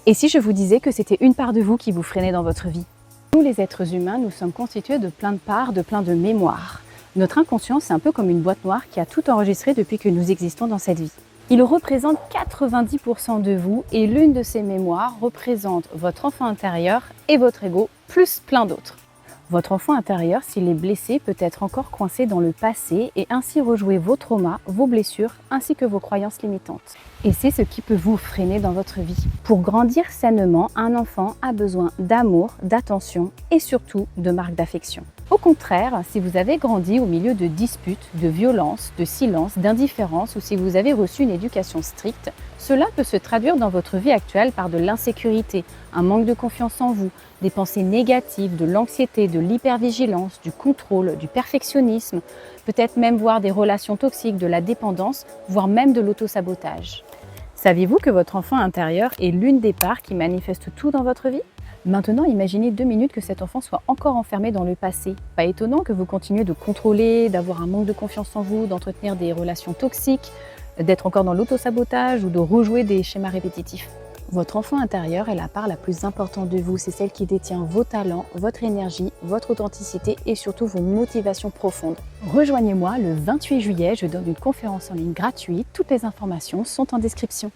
Et si je vous disais que c'était une part de vous qui vous freinait dans votre vie? Nous, les êtres humains, nous sommes constitués de plein de parts, de plein de mémoires. Notre inconscient, c'est un peu comme une boîte noire qui a tout enregistré depuis que nous existons dans cette vie. Il représente 90% de vous et l'une de ces mémoires représente votre enfant intérieur et votre ego, plus plein d'autres. Votre enfant intérieur, s'il est blessé, peut être encore coincé dans le passé et ainsi rejouer vos traumas, vos blessures ainsi que vos croyances limitantes. Et c'est ce qui peut vous freiner dans votre vie. Pour grandir sainement, un enfant a besoin d'amour, d'attention et surtout de marques d'affection. Au contraire, si vous avez grandi au milieu de disputes, de violences, de silence, d'indifférence ou si vous avez reçu une éducation stricte, cela peut se traduire dans votre vie actuelle par de l'insécurité, un manque de confiance en vous, des pensées négatives, de l'anxiété, de l'hypervigilance, du contrôle, du perfectionnisme, peut-être même voir des relations toxiques, de la dépendance, voire même de l'autosabotage. Saviez-vous que votre enfant intérieur est l'une des parts qui manifeste tout dans votre vie? Maintenant, imaginez 2 minutes que cet enfant soit encore enfermé dans le passé. Pas étonnant que vous continuez de contrôler, d'avoir un manque de confiance en vous, d'entretenir des relations toxiques, d'être encore dans l'autosabotage ou de rejouer des schémas répétitifs. Votre enfant intérieur est la part la plus importante de vous, c'est celle qui détient vos talents, votre énergie, votre authenticité et surtout vos motivations profondes. Rejoignez-moi le 28 juillet, je donne une conférence en ligne gratuite, toutes les informations sont en description.